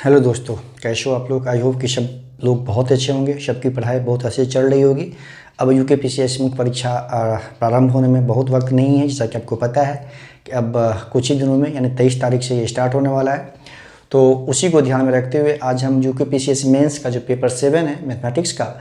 Hello दोस्तों, कैसे हो आप लोग। आई होप कि सब लोग बहुत अच्छे होंगे, सबकी पढ़ाई बहुत अच्छे चल रही होगी। अब यूके पीसीएस मुख्य परीक्षा प्रारंभ होने में बहुत वक्त नहीं है, जैसा कि आपको पता है कि अब कुछ ही दिनों में यानी 23 तारीख से ये स्टार्ट होने वाला है। तो उसी को ध्यान में रखते हुए आज हम यूके पीसीएस मेंस का जो पेपर 7 है मैथमेटिक्स का,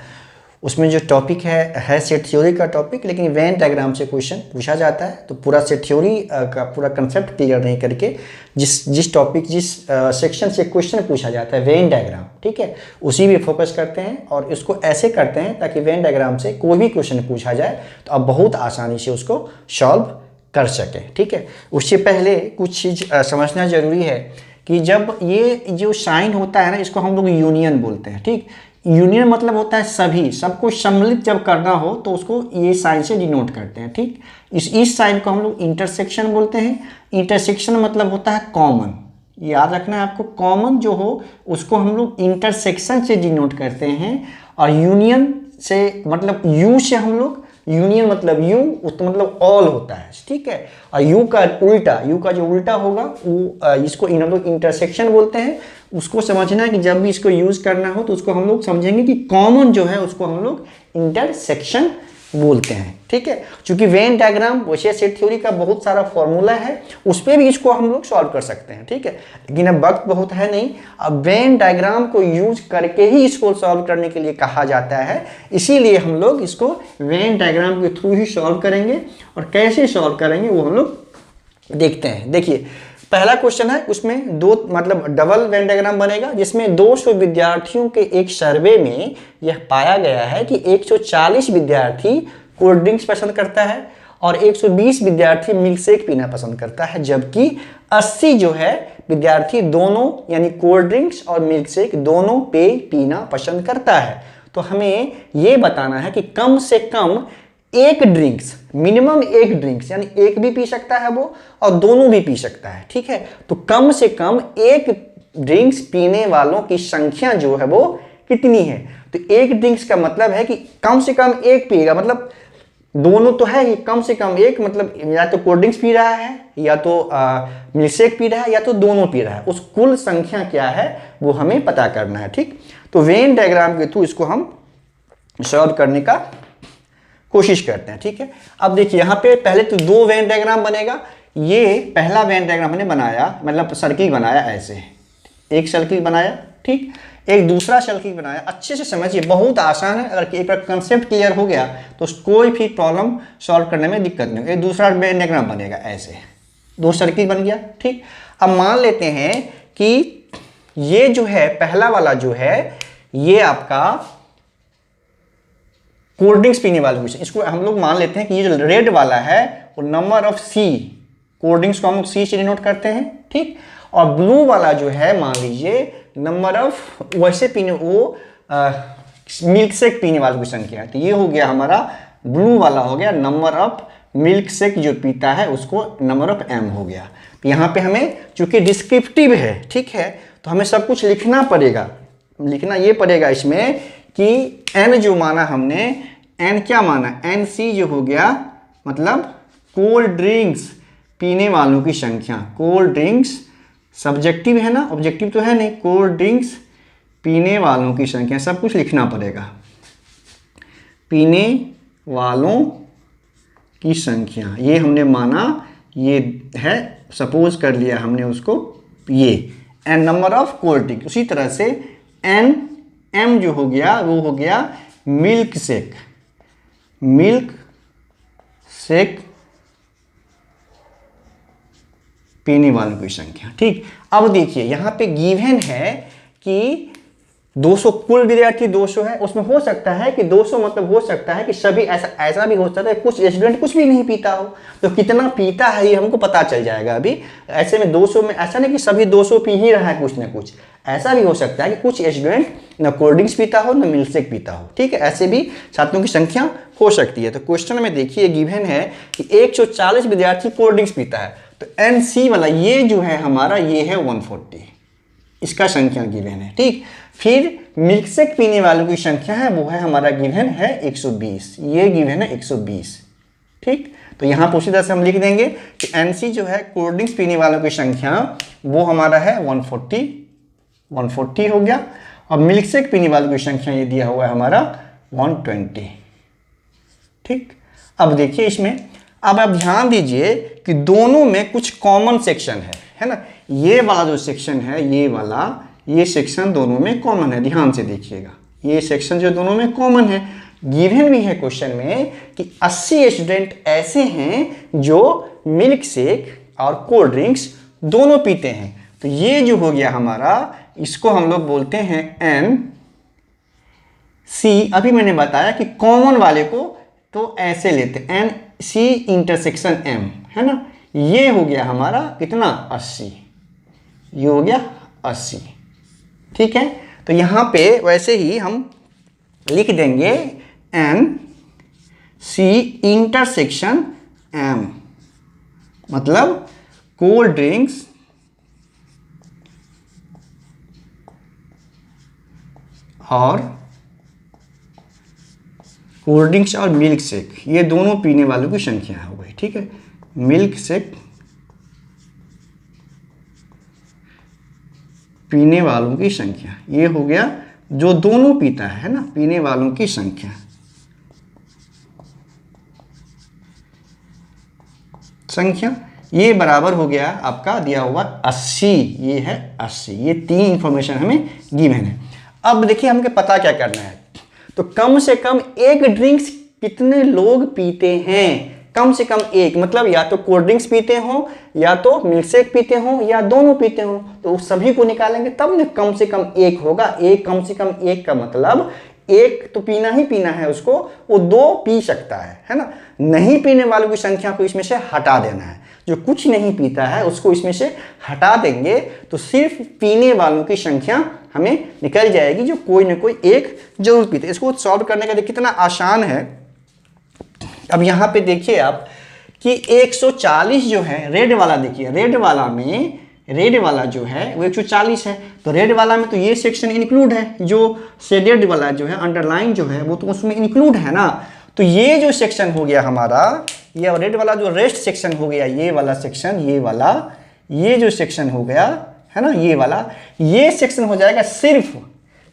उसमें जो टॉपिक है सेट थ्योरी का टॉपिक, लेकिन वेन डायग्राम से क्वेश्चन पूछा जाता है। तो पूरा सेट थ्योरी का पूरा कंसेप्ट क्लियर नहीं करके जिस टॉपिक जिस सेक्शन से क्वेश्चन पूछा जाता है वेन डायग्राम, ठीक है, उसी पे फोकस करते हैं और इसको ऐसे करते हैं ताकि वेन डायग्राम से कोई भी क्वेश्चन पूछा जाए तो आप बहुत आसानी से उसको सॉल्व कर सके। ठीक है, उससे पहले कुछ चीज़ समझना जरूरी है कि जब ये जो साइन होता है ना, इसको हम लोग यूनियन बोलते हैं। ठीक, यूनियन मतलब होता है सभी, सबको सम्मिलित जब करना हो तो उसको ये साइन से डिनोट करते हैं। ठीक, इस साइन को हम लोग इंटरसेक्शन बोलते हैं। इंटरसेक्शन मतलब होता है कॉमन, याद रखना है आपको, कॉमन जो हो उसको हम लोग इंटरसेक्शन से डिनोट करते हैं। और यूनियन से मतलब यू से हम लोग, यूनियन मतलब यू तो मतलब ऑल होता है। ठीक है, और यू का उल्टा, यू का जो उल्टा होगा वो इसको हम लोग इंटरसेक्शन बोलते हैं। उसको समझना है कि जब भी इसको यूज करना हो तो उसको हम लोग समझेंगे कि कॉमन जो है उसको हम लोग इंटरसेक्शन बोलते हैं। ठीक है, क्योंकि वेन डायग्राम वैसे सेट थ्योरी का बहुत सारा फॉर्मूला है, उस पर भी इसको हम लोग सॉल्व कर सकते हैं। ठीक है, लेकिन अब वक्त बहुत है नहीं, अब वेन डायग्राम को यूज करके ही इसको सॉल्व करने के लिए कहा जाता है, इसीलिए हम लोग इसको वेन डायग्राम के थ्रू ही सॉल्व करेंगे। और कैसे सॉल्व करेंगे वो हम लोग देखते हैं। देखिए, पहला क्वेश्चन है, उसमें दो मतलब डबल वेन डायग्राम बनेगा, जिसमें 200 विद्यार्थियों के एक सर्वे में यह पाया गया है कि 140 विद्यार्थी कोल्ड ड्रिंक्स पसंद करता है और 120 विद्यार्थी मिल्क शेक पीना पसंद करता है, जबकि 80 जो है विद्यार्थी दोनों यानी कोल्ड ड्रिंक्स और मिल्क शेक दोनों पेय पीना पसंद करता है। तो हमें यह बताना है कि कम से कम एक ड्रिंक्स, मिनिमम एक ड्रिंक्स, यानी एक भी पी सकता है वो और दोनों भी पी सकता है। ठीक है, तो कम से कम एक ड्रिंक्स पीने वालों की संख्या जो है वो कितनी है। तो एक ड्रिंक्स का मतलब है कि कम से कम एक पिएगा, मतलब दोनों तो है ही, कम से कम एक मतलब या तो कोल्ड ड्रिंक्स पी रहा है या तो मिल्क शेक पी रहा है या तो दोनों पी रहा है। उस कुल संख्या क्या है वो हमें पता करना है। ठीक, तो वेन डायग्राम के थ्रू इसको हम सॉल्व करने का कोशिश करते हैं। ठीक है, अब देखिए यहाँ पे पहले तो दो वेन डायग्राम बनेगा। ये पहला वेन डायग्राम हमने बनाया, मतलब सर्किल बनाया, ऐसे एक सर्किल बनाया। ठीक, एक दूसरा सर्किल बनाया। अच्छे से समझिए, बहुत आसान है, अगर एक बार कंसेप्ट क्लियर हो गया तो कोई भी प्रॉब्लम सॉल्व करने में दिक्कत नहीं। एक दूसरा वेन डायग्राम बनेगा, ऐसे दो सर्किल बन गया। ठीक, अब मान लेते हैं कि ये जो है पहला वाला जो है ये आपका कोल्ड ड्रिंक्स पीने वाले क्वेश्चन, इसको हम लोग मान लेते हैं कि ये जो रेड वाला है वो number of C, cold drinks को हम लोग सी से डिनोट करते हैं। ठीक, और ब्लू वाला जो है मान लीजिए नंबर ऑफ वैसे पीने वो मिल्क शेक पीने वालों की संख्या है। तो ये हो गया हमारा ब्लू वाला हो गया नंबर ऑफ मिल्क शेक जो पीता है उसको नंबर ऑफ एम हो गया। तो यहाँ पे हमें चूंकि डिस्क्रिप्टिव है, ठीक है, तो हमें सब कुछ लिखना पड़ेगा। लिखना ये पड़ेगा इसमें कि एन जो माना हमने, एन क्या माना, एन सी जो हो गया मतलब कोल्ड ड्रिंक्स पीने वालों की संख्या। कोल्ड ड्रिंक्स सब्जेक्टिव है ना, ऑब्जेक्टिव तो है नहीं, कोल्ड ड्रिंक्स पीने वालों की संख्या, सब कुछ लिखना पड़ेगा। पीने वालों की संख्या ये हमने माना, ये है, सपोज कर लिया हमने उसको, ये N number of cold drink. उसी तरह से एन एम जो हो गया वो हो गया मिल्क शेक, मिल्क शेक पीने वालों की संख्या। ठीक, अब देखिए यहां पे गिवन है कि 200 कुल विद्यार्थी 200 है, उसमें हो सकता है कि 200 मतलब हो सकता है कि सभी, ऐसा भी हो सकता है कुछ स्टूडेंट कुछ भी नहीं पीता हो, तो कितना पीता है ये हमको पता चल जाएगा अभी। ऐसे में 200 में ऐसा नहीं कि सभी 200 पी ही रहा है, कुछ ना कुछ ऐसा भी हो सकता है कि कुछ स्टूडेंट ना कोल्ड ड्रिंक्स पीता हो ना मिल्क शेक पीता हो। ठीक है, ऐसे भी छात्रों की संख्या हो सकती है। तो क्वेश्चन में देखिए गिवन है कि 140 विद्यार्थी कोल्ड ड्रिंक्स पीता है, तो एन सी वाला ये जो है हमारा ये है 140, इसका संख्या गिवन है। ठीक, फिर मिल्क शेक पीने वालों की संख्या है वो है हमारा गिवन है 120, ये गिवन है 120। ठीक, तो यहाँ पर उसी तरह से हम लिख देंगे कि एनसी जो है कोल्ड ड्रिंक्स पीने वालों की संख्या वो हमारा है 140, 140 हो गया। और मिल्क शेक पीने वालों की संख्या ये दिया हुआ है हमारा 120। ठीक, अब देखिए इसमें, अब आप ध्यान दीजिए कि दोनों में कुछ कॉमन सेक्शन है ना। ये वाला जो सेक्शन है, ये वाला, ये सेक्शन दोनों में कॉमन है, ध्यान से देखिएगा। ये सेक्शन जो दोनों में कॉमन है, गिवन भी है क्वेश्चन में कि 80 स्टूडेंट ऐसे हैं जो मिल्क शेक और कोल्ड ड्रिंक्स दोनों पीते हैं। तो ये जो हो गया हमारा, इसको हम लोग बोलते हैं एन सी। अभी मैंने बताया कि कॉमन वाले को तो ऐसे लेते एन सी इंटरसेक्शन एम, है ना। ये हो गया हमारा कितना, 80। ये हो गया 80। ठीक है, तो यहां पे वैसे ही हम लिख देंगे एन सी इंटरसेक्शन एम, मतलब कोल्ड ड्रिंक्स और कोल्ड ड्रिंक्स और मिल्क शेक, ये दोनों पीने वालों की संख्या हो गई। ठीक है, मिल्क शेक पीने वालों की संख्या, ये हो गया जो दोनों पीता है ना, पीने वालों की संख्या। ये बराबर हो गया आपका दिया हुआ 80। ये है 80। ये तीन इंफॉर्मेशन हमें गिवन है। अब देखिए हमको पता क्या करना है, तो कम से कम एक ड्रिंक्स कितने लोग पीते हैं। कम से कम एक, मतलब या तो कोल्ड ड्रिंक्स पीते हो, या तो मिल्क शेक पीते हो, या दोनों पीते हो, तो उस सभी को निकालेंगे तब ना कम से कम एक होगा। एक, कम से कम एक का मतलब एक तो पीना ही पीना है उसको, वो दो पी सकता है ना। नहीं पीने वालों की संख्या को इसमें से हटा देना है, जो कुछ नहीं पीता है उसको इसमें से हटा देंगे, तो सिर्फ पीने वालों की संख्या हमें निकल जाएगी, जो कोई ना कोई एक जरूर पीते। इसको सॉल्व करने का कितना आसान है। अब यहाँ पे देखिए आप कि 140 जो है रेड वाला, देखिए रेड वाला में, रेड वाला जो है वो 140 है। तो रेड वाला में तो ये सेक्शन इंक्लूड है, जो शेडेड वाला जो है, अंडरलाइन जो है, वो तो उसमें इंक्लूड है ना। तो ये जो सेक्शन हो गया हमारा, ये रेड वाला जो रेस्ट सेक्शन हो गया, ये वाला सेक्शन, ये वाला, ये जो सेक्शन हो गया है ना, ये वाला, ये सेक्शन हो जाएगा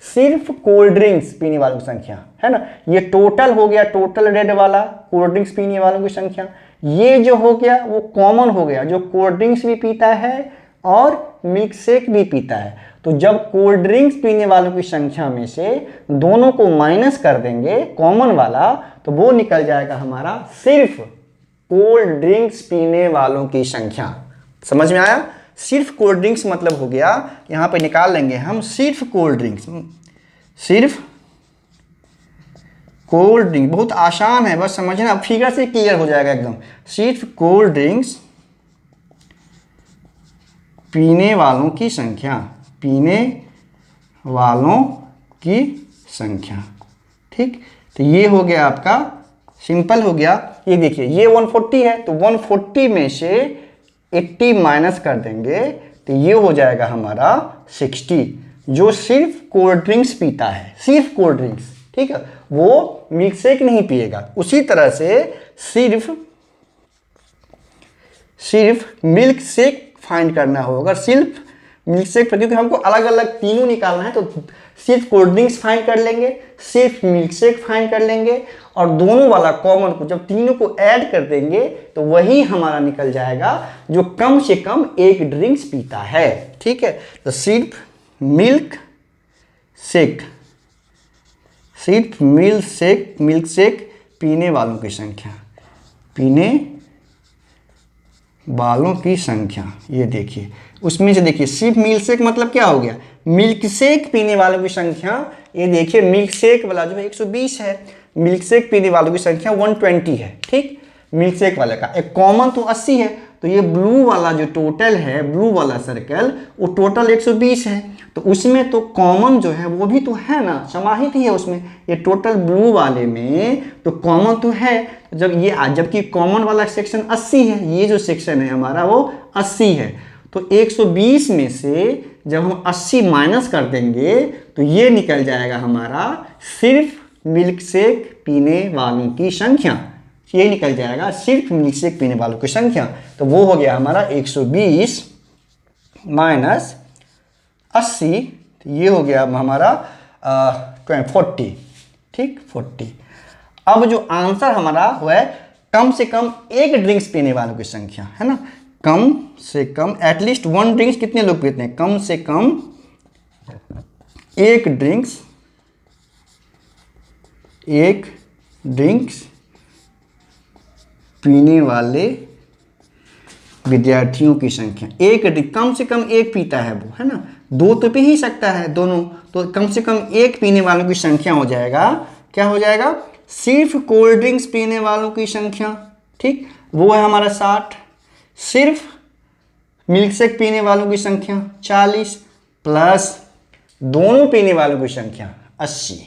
सिर्फ कोल्ड ड्रिंक्स पीने वालों की संख्या, है ना। ये टोटल हो गया, टोटल रेड वाला कोल्ड ड्रिंक्स पीने वालों की संख्या। ये जो हो गया वो कॉमन हो गया, जो कोल्ड ड्रिंक्स भी पीता है और मिल्क शेक भी पीता है। तो जब कोल्ड ड्रिंक्स पीने वालों की संख्या में से दोनों को माइनस कर देंगे, कॉमन वाला, तो वो निकल जाएगा हमारा सिर्फ कोल्ड ड्रिंक्स पीने वालों की संख्या। समझ में आया? सिर्फ कोल्ड ड्रिंक्स मतलब हो गया, यहाँ पे निकाल लेंगे हम सिर्फ कोल्ड ड्रिंक्स, सिर्फ कोल्ड ड्रिंक। बहुत आसान है, बस समझना, फिगर से क्लियर हो जाएगा एकदम। सिर्फ कोल्ड ड्रिंक्स पीने वालों की संख्या, पीने वालों की संख्या। ठीक, तो ये हो गया आपका, सिंपल हो गया। ये देखिए ये 140 है, तो 140 में से 80 माइनस कर देंगे, तो ये हो जाएगा हमारा 60, जो सिर्फ कोल्ड ड्रिंक्स पीता है, सिर्फ कोल्ड ड्रिंक्स। ठीक है, वो मिल्क शेक नहीं पिएगा। उसी तरह से सिर्फ मिल्क शेक फाइंड करना होगा, सिर्फ मिल्क शेक, क्योंकि हमको अलग अलग तीनों निकालना है, तो सिर्फ कोल्ड ड्रिंक्स फाइंड कर लेंगे, सिर्फ मिल्क शेक फाइंड कर लेंगे, और दोनों वाला कॉमन को जब तीनों को ऐड कर देंगे तो वही हमारा निकल जाएगा जो कम से कम एक ड्रिंक्स पीता है। ठीक है, तो सिर्फ मिल्क शेक, सिर्फ मिल्क शेक पीने वालों की संख्या, पीने वालों की संख्या। ये देखिए उसमें से देखिए सिर्फ मिल्क शेक मतलब क्या हो गया, मिल्क शेक पीने वालों की संख्या। ये देखिए मिल्क शेक वाला जो है 120 है, मिल्क शेक पीने वालों की संख्या 120 है। ठीक, मिल्क शेक वाले का एक कॉमन तो 80 है, तो ये ब्लू वाला जो टोटल है, ब्लू वाला सर्कल, वो टोटल 120 है। तो उसमें तो कॉमन जो है वो भी तो है ना, समाहित ही है उसमें। ये टोटल ब्लू वाले में तो कॉमन तो है, जबकि कॉमन वाला सेक्शन 80 है, ये जो सेक्शन है हमारा वो 80 है। तो 120 में से जब हम 80 माइनस कर देंगे तो ये निकल जाएगा हमारा सिर्फ मिल्क शेक पीने वालों की संख्या। ये निकल जाएगा सिर्फ मिल्क शेक पीने वालों की संख्या। तो वो हो गया हमारा 120 माइनस 80 तो ये हो गया हमारा 40, ठीक 40। अब जो आंसर हमारा हुआ है कम से कम एक ड्रिंक्स पीने वालों की संख्या, है ना, कम से कम एटलीस्ट 1 ड्रिंक्स कितने लोग पीते हैं, कम से कम एक ड्रिंक्स पीने वाले विद्यार्थियों की संख्या, कम से कम एक पीता है वो, है ना, 2 तो पी ही सकता है दोनों, तो कम से कम एक पीने वालों की संख्या हो जाएगा, क्या हो जाएगा, सिर्फ कोल्ड ड्रिंक्स पीने वालों की संख्या, ठीक, वो है हमारा 60, सिर्फ मिल्क शेक पीने वालों की संख्या 40 प्लस दोनों पीने वालों की संख्या 80,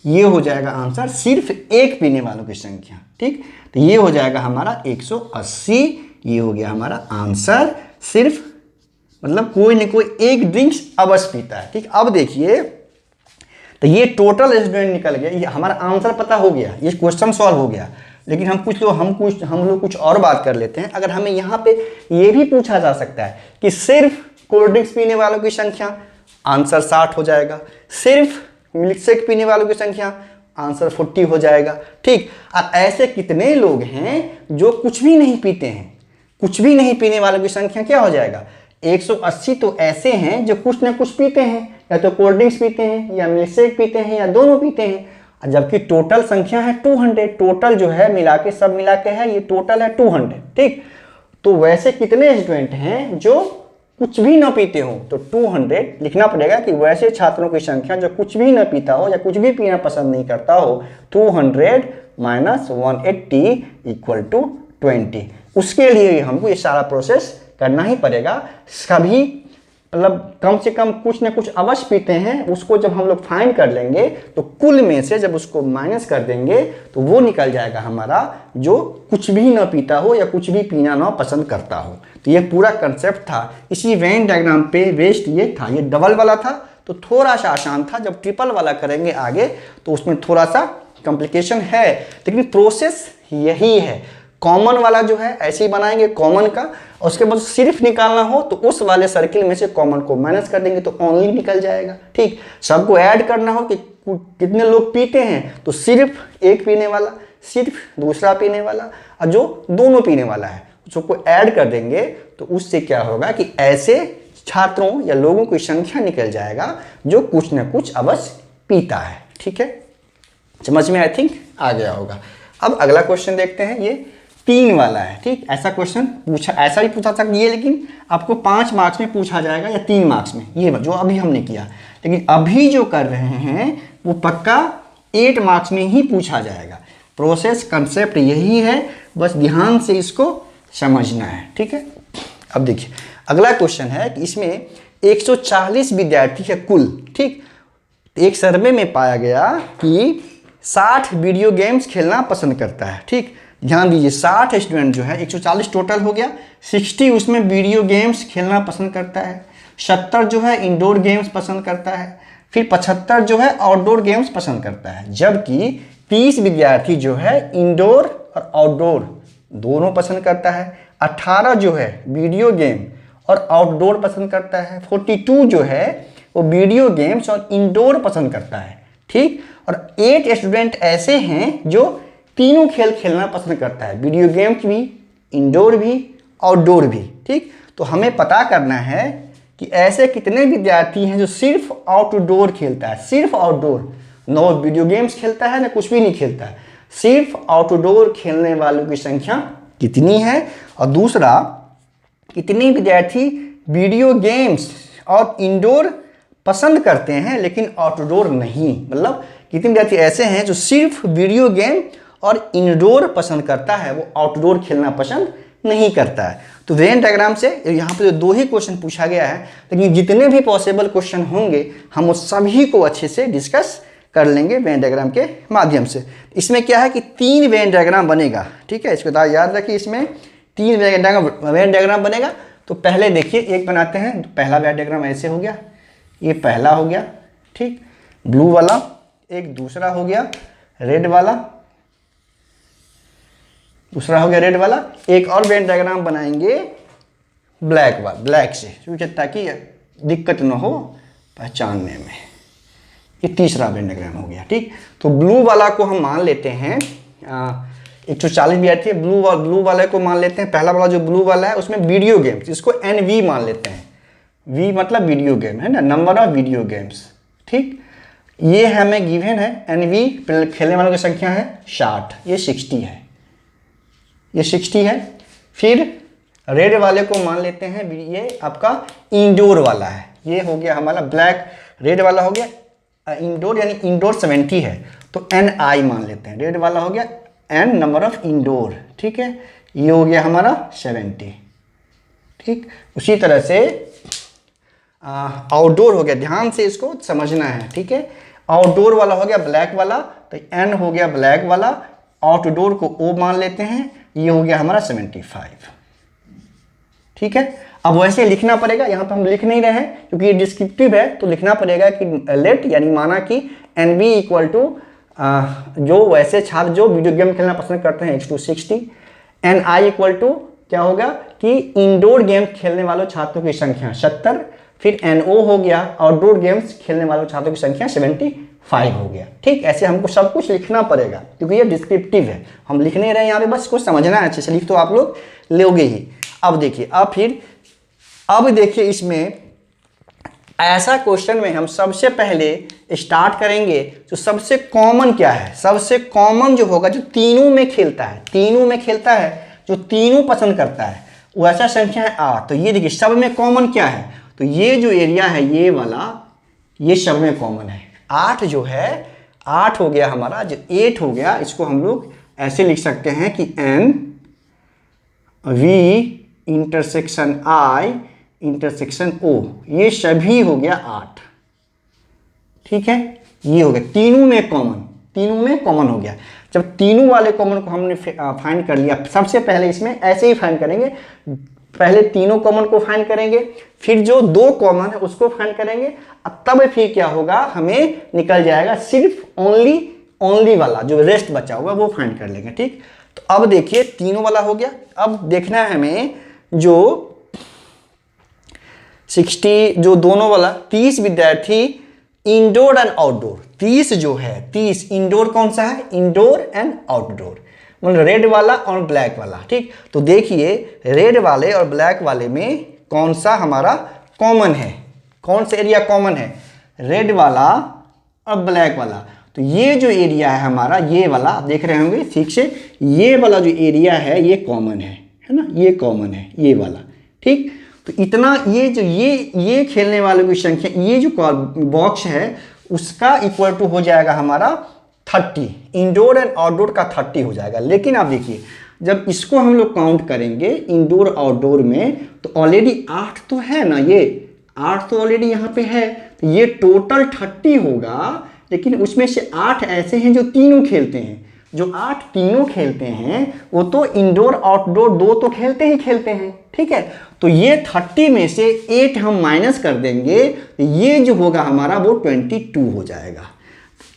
ये हो जाएगा आंसर सिर्फ एक पीने वालों की संख्या, ठीक। तो ये हो जाएगा हमारा 180, ये हो गया हमारा आंसर, सिर्फ मतलब कोई न कोई एक ड्रिंक्स अवश्य पीता है, ठीक। अब देखिए, तो ये टोटल स्टूडेंट निकल गया, ये हमारा आंसर पता हो गया, ये क्वेश्चन सॉल्व हो गया। लेकिन हम लोग कुछ और बात कर लेते हैं। अगर हमें यहाँ पे ये भी पूछा जा सकता है कि सिर्फ कोल्ड ड्रिंक्स पीने वालों की संख्या, आंसर 60 हो जाएगा, सिर्फ मिल्क शेक पीने वालों की संख्या, आंसर 40 हो जाएगा, ठीक। अब ऐसे कितने लोग हैं जो कुछ भी नहीं पीते हैं, कुछ भी नहीं पीने वालों की संख्या क्या हो जाएगा, 180 तो ऐसे हैं जो कुछ ना कुछ पीते हैं, या तो कोल्ड ड्रिंक्स पीते हैं या मिल्क शेक पीते हैं या दोनों पीते हैं, जबकि टोटल संख्या है 200, टोटल जो है मिला के सब मिला के है, ये टोटल है 200, ठीक। तो वैसे कितने स्टूडेंट हैं जो कुछ भी ना पीते हो, तो 200 लिखना पड़ेगा कि वैसे छात्रों की संख्या जो कुछ भी ना पीता हो या कुछ भी पीना पसंद नहीं करता हो, 200 माइनस 180 इक्वल टू 20। उसके लिए हमको ये सारा प्रोसेस करना ही पड़ेगा। सभी मतलब कम से कम कुछ ना कुछ अवश्य पीते हैं, उसको जब हम लोग फाइंड कर लेंगे तो कुल में से जब उसको माइनस कर देंगे तो वो निकल जाएगा हमारा जो कुछ भी ना पीता हो या कुछ भी पीना ना पसंद करता हो। तो ये पूरा कंसेप्ट था। इसी वेन डायग्राम पे बेस्ड ये था। ये डबल वाला था तो थोड़ा सा आसान था, जब ट्रिपल वाला करेंगे आगे तो उसमें थोड़ा सा कॉम्प्लिकेशन है, लेकिन प्रोसेस यही है। कॉमन वाला जो है ऐसे ही बनाएंगे कॉमन का, और उसके बाद सिर्फ निकालना हो तो उस वाले सर्किल में से कॉमन को माइनस कर देंगे तो ओनली निकल जाएगा, ठीक। सबको ऐड करना हो कि कितने लोग पीते हैं तो सिर्फ एक पीने वाला, सिर्फ दूसरा पीने वाला, और जो दोनों पीने वाला है उसको ऐड कर देंगे तो उससे क्या होगा कि ऐसे छात्रों या लोगों की संख्या निकल जाएगा जो कुछ ना कुछ अवश्य पीता है, ठीक है। समझ में आई थिंक आ गया होगा। अब अगला क्वेश्चन देखते हैं, ये 3 वाला है, ठीक। ऐसा क्वेश्चन पूछा, ऐसा भी पूछा सकता है लेकिन आपको 5 मार्क्स में पूछा जाएगा या 3 मार्क्स में, ये जो अभी हमने किया। लेकिन अभी जो कर रहे हैं वो पक्का 8 मार्क्स में ही पूछा जाएगा। प्रोसेस कंसेप्ट यही है, बस ध्यान से इसको समझना है, ठीक है। अब देखिए अगला क्वेश्चन है कि इसमें 140 विद्यार्थी है कुल, ठीक। एक सर्वे में पाया गया कि 60 वीडियो गेम्स खेलना पसंद करता है, ठीक। ध्यान दीजिए 60 स्टूडेंट जो है, 140 टोटल हो गया, 60 उसमें वीडियो गेम्स खेलना पसंद करता है, 70 जो है इंडोर गेम्स पसंद करता है, फिर 75 जो है आउटडोर गेम्स पसंद करता है, जबकि 30 विद्यार्थी जो है इंडोर और आउटडोर दोनों पसंद करता है, 18 जो है वीडियो गेम और आउटडोर पसंद करता है, 42 जो है वो वीडियो गेम्स और इंडोर पसंद करता है, ठीक। और 8 स्टूडेंट ऐसे हैं जो तीनों खेल खेलना पसंद करता है, वीडियो गेम्स भी, इंडोर भी, आउटडोर भी, ठीक। तो हमें पता करना है कि ऐसे कितने विद्यार्थी हैं जो सिर्फ आउटडोर खेलता है, सिर्फ आउटडोर, नो वीडियो गेम्स खेलता है ना कुछ भी नहीं खेलता है, सिर्फ आउटडोर खेलने वालों की संख्या कितनी है। और दूसरा, कितने विद्यार्थी वीडियो गेम्स और इंडोर पसंद करते हैं लेकिन आउटडोर नहीं, मतलब कितने विद्यार्थी ऐसे हैं जो सिर्फ वीडियो गेम और इंडोर पसंद करता है, वो आउटडोर खेलना पसंद नहीं करता है। तो वेन डायग्राम से यहाँ पे 2 ही क्वेश्चन पूछा गया है, लेकिन जितने भी पॉसिबल क्वेश्चन होंगे हम उस सभी को अच्छे से डिस्कस कर लेंगे वेन डायग्राम के माध्यम से। इसमें क्या है कि 3 वेन डायग्राम बनेगा, ठीक है। इसको याद रखिए, इसमें 3 वेन डायग्राम बनेगा। तो पहले देखिए एक बनाते हैं, पहला वेन डायग्राम ऐसे हो गया, ये पहला हो गया, ठीक, ब्लू वाला, एक दूसरा हो गया रेड वाला, दूसरा हो गया रेड वाला, एक और वेन डायग्राम बनाएंगे ब्लैक से, क्योंकि ताकि दिक्कत ना हो पहचानने में। ये तीसरा वेन डायग्राम हो गया। ठीक, तो ब्लू वाला को हम मान लेते हैं 140 विद्यार्थी ब्लू वाले को मान लेते हैं। पहला वाला जो ब्लू वाला है उसमें वीडियो गेम्स, इसको NV मान लेते हैं। V मतलब वीडियो गेम है ना, नंबर ऑफ वीडियो गेम्स। ठीक, ये हमें गिवन है NV, खेलने वालों की संख्या है 60, ये 60 है, ये 60 है। फिर रेड वाले को मान लेते हैं, ये आपका इंडोर वाला है, ये हो गया हमारा ब्लैक, रेड वाला हो गया इंडोर, यानी इंडोर 70 है, तो NI मान लेते हैं। रेड वाला हो गया N नंबर ऑफ इंडोर। ठीक है, ये हो गया हमारा 70। ठीक, उसी तरह से आउटडोर हो गया, ध्यान से इसको समझना है। ठीक है, आउटडोर वाला हो गया ब्लैक वाला, तो N हो गया ब्लैक वाला, आउटडोर को O मान लेते हैं, ये हो गया हमारा 75। ठीक है, अब वैसे लिखना पड़ेगा, यहाँ पर हम लिख नहीं रहे हैं क्योंकि ये डिस्क्रिप्टिव है, तो लिखना पड़ेगा कि लेट, यानी माना कि NB इक्वल टू जो वैसे छात्र जो वीडियो गेम खेलना पसंद करते हैं 1:60, NI इक्वल टू क्या होगा कि इंडोर गेम खेलने वालों छात्रों की संख्या 70, फिर NO हो गया आउटडोर गेम्स खेलने वालों छात्रों की संख्या 75 हो गया। ठीक, ऐसे हमको सब कुछ लिखना पड़ेगा क्योंकि ये डिस्क्रिप्टिव है, हम लिख नहीं रहे यहाँ पे, बस कुछ समझना है अच्छे से, लिख तो आप लोग लोगे ही। अब देखिए, अब देखिए इसमें ऐसा क्वेश्चन में हम सबसे पहले स्टार्ट करेंगे, जो सबसे कॉमन क्या है, सबसे कॉमन जो होगा, जो तीनों में खेलता है, जो तीनों पसंद करता है, वैसा संख्या है 8। तो ये देखिए सब में कॉमन क्या है, तो ये जो एरिया है ये वाला, ये सब में कॉमन है। 8 जो है, 8 हो गया हमारा, जो 8 हो गया, इसको हम लोग ऐसे लिख सकते हैं कि NV intersection I intersection O, ये सभी हो गया 8। ठीक है, ये हो गया तीनों में कॉमन हो गया। जब तीनों वाले कॉमन को हमने फाइंड कर लिया, सबसे पहले इसमें ऐसे ही फाइंड करेंगे, पहले तीनों कॉमन को फाइंड करेंगे, फिर जो 2 कॉमन है उसको फाइंड करेंगे, तब फिर क्या होगा, हमें निकल जाएगा सिर्फ ओनली वाला, जो रेस्ट बचा हुआ वो फाइंड कर लेंगे। ठीक, तो अब देखिए तीनों वाला हो गया। अब देखना है हमें जो 60, जो दोनों वाला 30 विद्यार्थी इंडोर एंड आउटडोर, 30 जो है, 30 इंडोर कौन सा है, इंडोर एंड आउटडोर, मतलब रेड वाला और ब्लैक वाला। ठीक, तो देखिए रेड वाले और ब्लैक वाले में कौन सा हमारा कॉमन है, कौन सा एरिया कॉमन है, रेड वाला और ब्लैक वाला। तो ये जो एरिया है हमारा, ये वाला आप देख रहे होंगे ठीक से, ये वाला जो एरिया है ये कॉमन है ना, ये कॉमन है ये वाला। ठीक, तो इतना ये जो ये खेलने वालों की संख्या, ये जो बॉक्स है उसका इक्वल टू हो जाएगा हमारा 30, इंडोर एंड आउटडोर का 30 हो जाएगा। लेकिन आप देखिए जब इसको हम लोग काउंट करेंगे इंडोर आउटडोर में, तो ऑलरेडी 8 तो है ना, ये 8 तो ऑलरेडी यहाँ पे है, तो ये टोटल 30 होगा। लेकिन उसमें से 8 ऐसे हैं जो तीनों खेलते हैं, जो 8 तीनों खेलते हैं वो तो इंडोर आउटडोर 2 तो खेलते हैं। ठीक है, तो ये 30 में से 8 हम माइनस कर देंगे, तो ये जो होगा हमारा वो 22 हो जाएगा।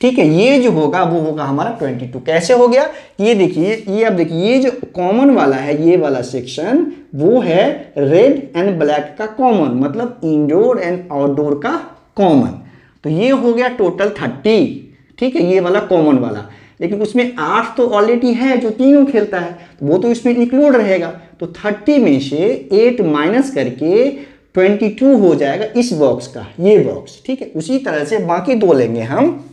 ठीक है, ये जो होगा वो होगा हमारा 22। कैसे हो गया, ये देखिए, ये अब देखिए, ये जो कॉमन वाला है, ये वाला सेक्शन वो है रेड एंड ब्लैक का कॉमन, मतलब इंडोर एंड आउटडोर का कॉमन। तो ये हो गया टोटल 30। ठीक है, ये वाला कॉमन वाला, लेकिन उसमें 8 तो ऑलरेडी है जो तीनों खेलता है, तो वो तो इसमें इंक्लूड रहेगा। तो 30 में से 8 माइनस करके 22 हो जाएगा इस बॉक्स का, ये बॉक्स। ठीक है, उसी तरह से बाकी 2 लेंगे हम।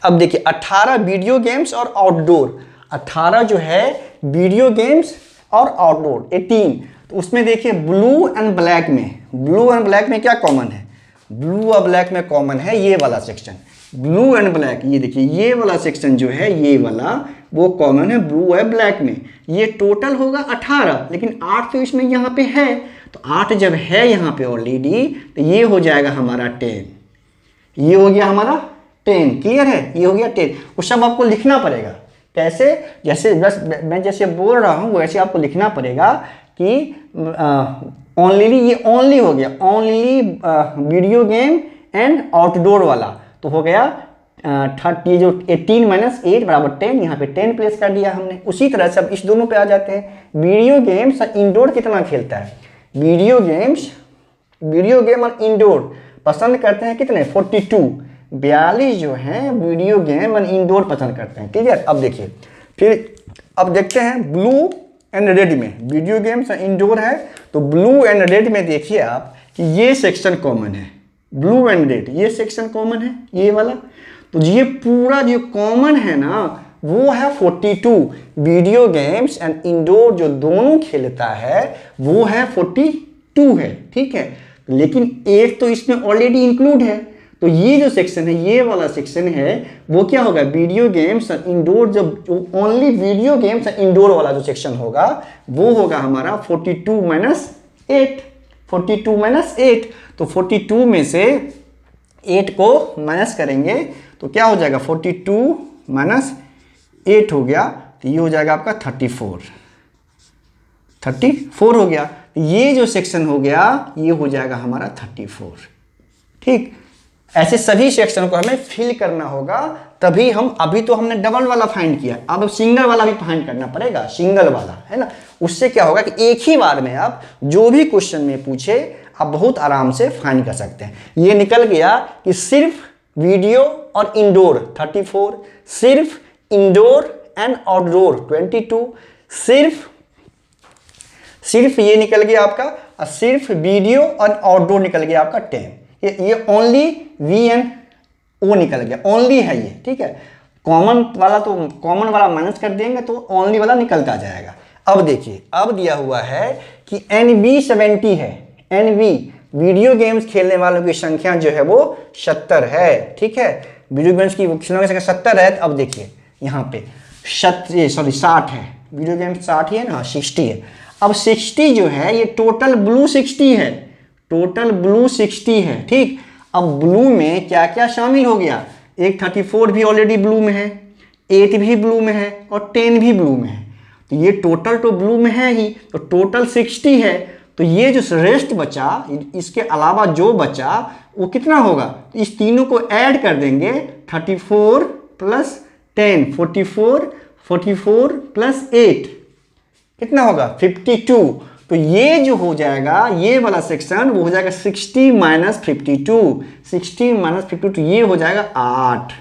अब देखिए 18 वीडियो गेम्स और आउटडोर, 18 जो है वीडियो गेम्स और आउटडोर 18, तो उसमें देखिए ब्लू एंड ब्लैक में क्या कॉमन है, ब्लू और ब्लैक में कॉमन है ये वाला सेक्शन, ब्लू एंड ब्लैक। ये देखिए ये वाला सेक्शन जो है, ये वाला वो कॉमन है ब्लू है ब्लैक में। ये टोटल होगा 18, लेकिन 8 तो इसमें यहाँ पे है, तो 8 जब है यहाँ पे ऑलरेडी, तो ये हो जाएगा हमारा 10, ये हो गया हमारा 10। क्लियर है, ये हो गया 10। वो सब आपको लिखना पड़ेगा, कैसे, जैसे बस मैं जैसे बोल रहा हूँ वैसे आपको लिखना पड़ेगा कि ओनली, ये ओनली हो गया, only video game and outdoor वाला, तो हो गया 30, जो 18 माइनस 8 बराबर 10, यहाँ पे 10 प्लेस कर दिया हमने। उसी तरह से अब इस दोनों पे आ जाते हैं, वीडियो गेम्स इंडोर कितना खेलता है, वीडियो गेम और इंडोर पसंद करते हैं कितने 42, 42 जो हैं वीडियो गेम और इंडोर पसंद करते हैं। ठीक है, अब देखिए फिर अब देखते हैं ब्लू एंड रेड में वीडियो गेम्स इंडोर है। तो ब्लू एंड रेड में देखिए आप कि ये सेक्शन कॉमन है, ब्लू एंड रेड ये सेक्शन कॉमन है ये वाला। तो ये पूरा जो कॉमन है ना वो है 42, वीडियो गेम्स एंड इंडोर जो दोनों खेलता है वो है 42 है। ठीक है, लेकिन एक तो इसमें ऑलरेडी इंक्लूड है, तो ये जो सेक्शन है ये वाला सेक्शन है वो क्या होगा वीडियो गेम्स इंडोर, जब जो ओनली वीडियो गेम्स इंडोर वाला जो सेक्शन होगा वो होगा हमारा 42 माइनस 8, 42 माइनस 8। तो 42 में से 8 को माइनस करेंगे तो क्या हो जाएगा 42 माइनस 8 हो गया, तो ये हो जाएगा आपका 34 हो गया। ये जो सेक्शन हो गया ये हो जाएगा हमारा 34। ठीक, ऐसे सभी सेक्शन को हमें फिल करना होगा, तभी हम, अभी तो हमने डबल वाला फाइंड किया, अब सिंगल वाला भी फाइंड करना पड़ेगा, सिंगल वाला है ना। उससे क्या होगा कि एक ही बार में आप जो भी क्वेश्चन में पूछे आप बहुत आराम से फाइंड कर सकते हैं। ये निकल गया कि सिर्फ वीडियो और इंडोर 34, सिर्फ इंडोर एंड आउटडोर 22, सिर्फ ये निकल गया आपका, और सिर्फ वीडियो और आउटडोर निकल गया आपका 10। ये ओनली वी एंड ओ निकल गया, ओनली है ये। ठीक है, कॉमन वाला तो कॉमन वाला माइनस कर देंगे तो ओनली वाला निकलता जाएगा। अब देखिए, अब दिया हुआ है कि NB 70 है, NB वीडियो गेम्स खेलने वालों की संख्या जो है वो 70 है। ठीक है, वीडियो गेम्स की संख्या 70 है। तो अब देखिए यहाँ पे 60 है, वीडियो गेम्स 60 ही है ना, 60 है। अब 60 जो है ये टोटल ब्लू 60 है, टोटल ब्लू 60 है। ठीक, अब ब्लू में क्या क्या शामिल हो गया, एक 34 भी ऑलरेडी ब्लू में है, 8 भी ब्लू में है और 10 भी ब्लू में है। तो ये टोटल तो ब्लू में है ही, तो टोटल 60 है। तो ये जो रेस्ट बचा, इसके अलावा जो बचा वो कितना होगा, तो इस तीनों को ऐड कर देंगे, 34 प्लस 10, 44 प्लस 8 कितना होगा 52। तो ये जो हो जाएगा ये वाला सेक्शन वो हो जाएगा 60 माइनस 52, 60 माइनस 52, तो ये हो जाएगा 8,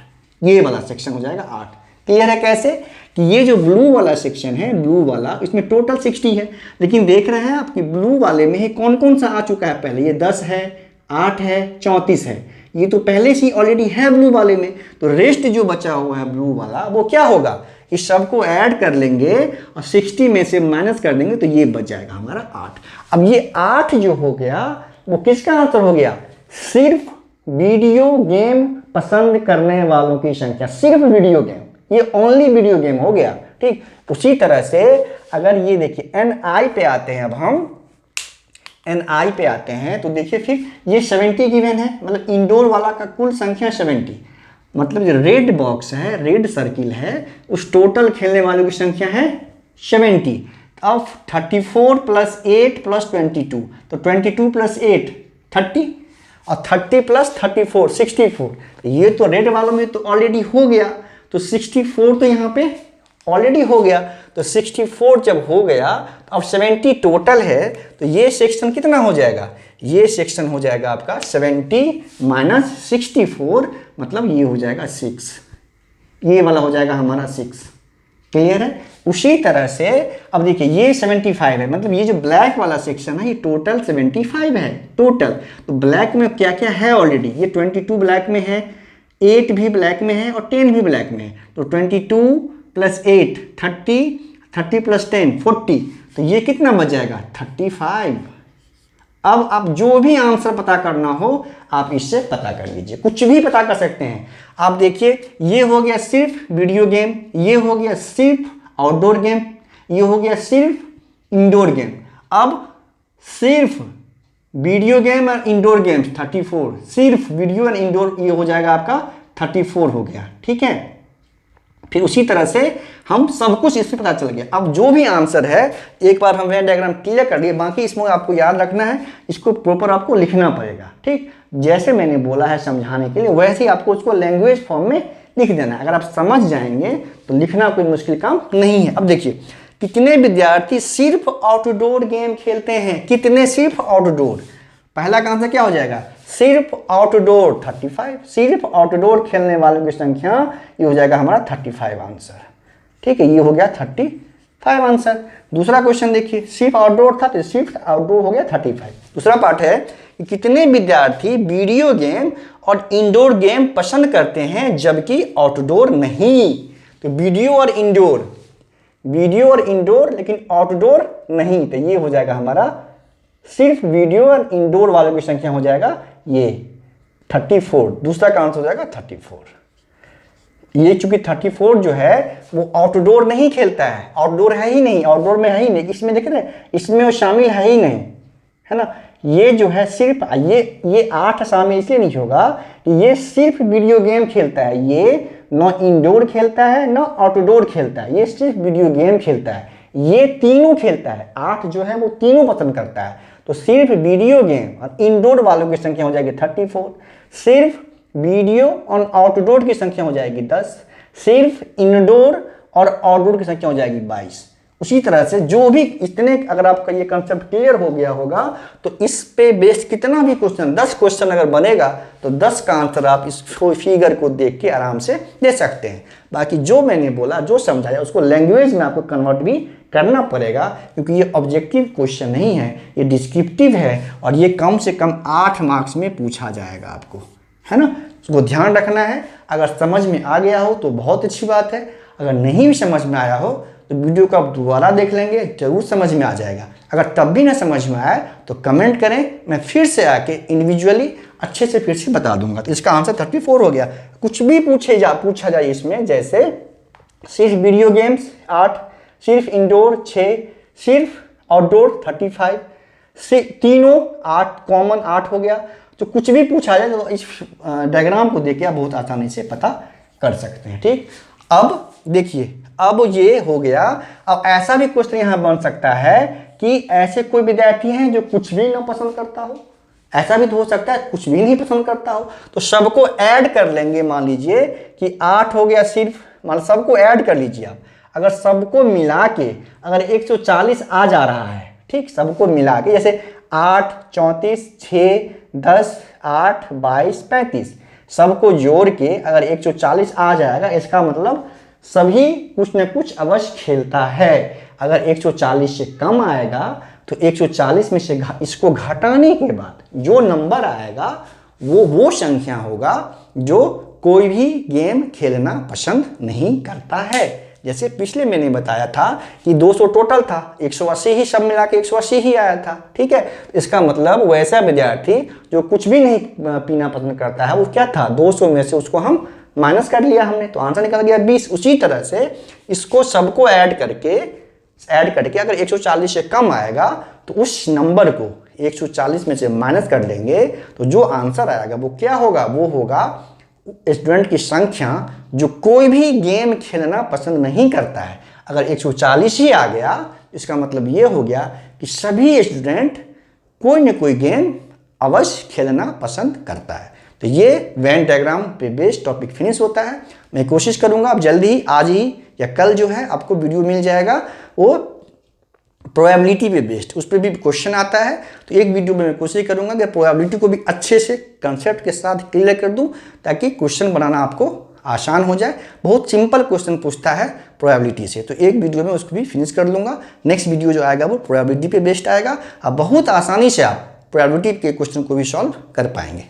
ये वाला सेक्शन हो जाएगा 8। क्लियर है कैसे कि ये जो ब्लू वाला सेक्शन है, ब्लू वाला, इसमें टोटल 60 है, लेकिन देख रहे हैं आप कि ब्लू वाले में ही कौन कौन सा आ चुका है पहले, ये 10 है, 8 है, 34 है, ये तो पहले से ऑलरेडी है ब्लू वाले में। तो रेस्ट जो बचा हुआ है ब्लू वाला वो क्या होगा, इस सब को ऐड कर लेंगे और 60 में से माइनस कर देंगे तो ये बच जाएगा हमारा 8। अब ये 8 जो हो गया वो किसका आंसर हो गया, सिर्फ वीडियो गेम पसंद करने वालों की संख्या, सिर्फ वीडियो गेम, ये ओनली वीडियो गेम हो गया। ठीक, उसी तरह से अगर ये देखिए NI पे आते हैं, अब हम NI पे आते हैं तो देखिए फिर ये 70 गिवन है, मतलब इंडोर वाला का कुल संख्या 70, मतलब जो रेड बॉक्स है, रेड सर्किल है, उस टोटल खेलने वालों की संख्या है 70। अब 34 प्लस 8 प्लस 22, तो 22 प्लस 8 30 और 30 प्लस 34 64। ये तो रेड वालों में तो ऑलरेडी हो गया, तो 64 तो यहाँ पे ऑलरेडी हो गया। तो 64 जब हो गया तो अब 70 टोटल है, तो ये सेक्शन कितना हो जाएगा, ये सेक्शन हो जाएगा आपका 70 माइनस 64, मतलब ये हो जाएगा 6, ये वाला हो जाएगा हमारा 6। क्लियर है। उसी तरह से अब देखिए ये 75 है, मतलब ये जो ब्लैक वाला सेक्शन है ये टोटल 75 है टोटल। तो ब्लैक में क्या क्या है ऑलरेडी, ये 22 ब्लैक में है, 8 भी ब्लैक में है और 10 भी ब्लैक में है। तो 22 प्लस 8 30, 30 प्लस 10 40, तो ये कितना बच जाएगा 35। अब आप जो भी आंसर पता करना हो आप इससे पता कर लीजिए, कुछ भी पता कर सकते हैं। आप देखिए ये हो गया सिर्फ वीडियो गेम, ये हो गया सिर्फ आउटडोर गेम, ये हो गया सिर्फ इंडोर गेम। अब सिर्फ वीडियो गेम और इंडोर गेम्स 34, सिर्फ वीडियो और इंडोर ये हो जाएगा आपका 34 हो गया। ठीक है, फिर उसी तरह से हम सब कुछ इसमें पता चल गया। अब जो भी आंसर है एक बार हम वेन डायग्राम क्लियर कर लिए, बाकी इसमें आपको याद रखना है, इसको प्रॉपर आपको लिखना पड़ेगा। ठीक, जैसे मैंने बोला है समझाने के लिए वैसे ही आपको उसको लैंग्वेज फॉर्म में लिख देना है। अगर आप समझ जाएंगे तो लिखना कोई मुश्किल काम नहीं है। अब देखिए कितने विद्यार्थी सिर्फ आउटडोर गेम खेलते हैं, कितने सिर्फ आउटडोर, पहला का आंसर क्या हो जाएगा सिर्फ आउटडोर 35, सिर्फ आउटडोर खेलने वालों की संख्या, ये हो जाएगा हमारा 35 आंसर। ठीक है, ये हो गया 35 आंसर। दूसरा क्वेश्चन देखिए, सिर्फ आउटडोर था तो सिर्फ आउटडोर हो गया 35। दूसरा पार्ट है कि कितने विद्यार्थी वीडियो गेम और इंडोर गेम पसंद करते हैं जबकि आउटडोर नहीं। तो वीडियो और इंडोर लेकिन आउटडोर नहीं, तो ये हो जाएगा हमारा सिर्फ वीडियो और इंडोर वालों की संख्या हो जाएगा ये 34। दूसरा का आंसर हो जाएगा 34। ये चूंकि 34 जो है वो आउटडोर नहीं खेलता है, आउटडोर है ही नहीं, आउटडोर में है ही नहीं, इसमें देख रहे हैं, इसमें वो शामिल है ही नहीं, है ना। ये जो है सिर्फ ये 8 शामिल इसलिए नहीं होगा कि ये सिर्फ वीडियो गेम खेलता है, ये न इंडोर खेलता है न आउटडोर खेलता है, ये सिर्फ वीडियो गेम खेलता है। ये तीनों खेलता है, 8 जो है वो तीनों पसंद करता है। तो सिर्फ वीडियो गेम और इंडोर वालों की संख्या हो जाएगी 34, सिर्फ वीडियो और आउटडोर की संख्या हो जाएगी 10, सिर्फ इंडोर और आउटडोर की संख्या हो जाएगी 22। उसी तरह से जो भी इतने, अगर आपका ये कंसेप्ट क्लियर हो गया होगा तो इस पे बेस्ड कितना भी क्वेश्चन, 10 क्वेश्चन अगर बनेगा तो 10 का आंसर आप इस फिगर को देख के आराम से दे सकते हैं। बाकी जो मैंने बोला, जो समझाया, उसको लैंग्वेज में आपको कन्वर्ट भी करना पड़ेगा, क्योंकि ये ऑब्जेक्टिव क्वेश्चन नहीं है, ये डिस्क्रिप्टिव है और ये कम से कम 8 मार्क्स में पूछा जाएगा आपको, है ना। उसको ध्यान रखना है। अगर समझ में आ गया हो तो बहुत अच्छी बात है, अगर नहीं भी समझ में आया हो तो वीडियो को आप दोबारा देख लेंगे, जरूर समझ में आ जाएगा। अगर तब भी ना समझ में आए तो कमेंट करें, मैं फिर से आके इंडिविजुअली अच्छे से फिर से बता दूंगा। तो इसका आंसर 34 हो गया। कुछ भी पूछा जाए इसमें, जैसे सिर्फ वीडियो गेम्स 8, सिर्फ इंडोर 6, सिर्फ आउटडोर 35, तीनों 8 कॉमन 8 हो गया। तो कुछ भी पूछा जाए तो इस डायग्राम को देख के आप बहुत आसानी से पता कर सकते हैं। ठीक, अब देखिए, अब ये हो गया। अब ऐसा भी क्वेश्चन यहां बन सकता है कि ऐसे कोई विद्यार्थी हैं जो कुछ भी ना पसंद करता हो, ऐसा भी तो हो सकता है कुछ भी नहीं पसंद करता हो। तो सबको ऐड कर लेंगे। मान लीजिए कि 8 हो गया सिर्फ, मान सबको ऐड कर लीजिए आप। अगर सबको मिला के अगर 140 आ जा रहा है, ठीक, सबको मिला के, जैसे 8, 34, 6, 10, 8, 22, 35, सबको जोड़ के अगर 140 आ जाएगा, इसका मतलब सभी कुछ न कुछ अवश्य खेलता है। अगर 140 से कम आएगा तो 140 में से इसको घटाने के बाद जो नंबर आएगा वो संख्या होगा जो कोई भी गेम खेलना पसंद नहीं करता है। जैसे पिछले मैंने बताया था कि 200 टोटल था, 180 ही सब मिला के 180 ही आया था। ठीक है, इसका मतलब वैसा विद्यार्थी जो कुछ भी नहीं पीना पसंद करता है, वो क्या था, 200 में से उसको हम माइनस कर लिया हमने, तो आंसर निकल गया 20। उसी तरह से इसको सबको ऐड करके अगर 140 से कम आएगा तो उस नंबर को 140 में से माइनस कर देंगे, तो जो आंसर आएगा वो क्या होगा, वो होगा स्टूडेंट की संख्या जो कोई भी गेम खेलना पसंद नहीं करता है। अगर 140 ही आ गया, इसका मतलब ये हो गया कि सभी स्टूडेंट कोई न कोई गेम अवश्य खेलना पसंद करता है। तो ये वेन डायग्राम पे बेस्ड टॉपिक फिनिश होता है। मैं कोशिश करूंगा अब जल्दी ही, आज ही या कल जो है आपको वीडियो मिल जाएगा, वो प्रोबेबिलिटी पे बेस्ड, उस पर भी क्वेश्चन आता है। तो एक वीडियो में मैं कोशिश करूंगा कि प्रोबेबिलिटी को भी अच्छे से कंसेप्ट के साथ क्लियर कर दूं, ताकि क्वेश्चन बनाना आपको आसान हो जाए। बहुत सिंपल क्वेश्चन पूछता है प्रोबेबिलिटी से, तो एक वीडियो में उसको भी फिनिश कर लूँगा। नेक्स्ट वीडियो जो आएगा वो प्रोबेबिलिटी पे बेस्ड आएगा। अब बहुत आसानी से आप प्रोबेबिलिटी के क्वेश्चन को भी सॉल्व कर पाएंगे।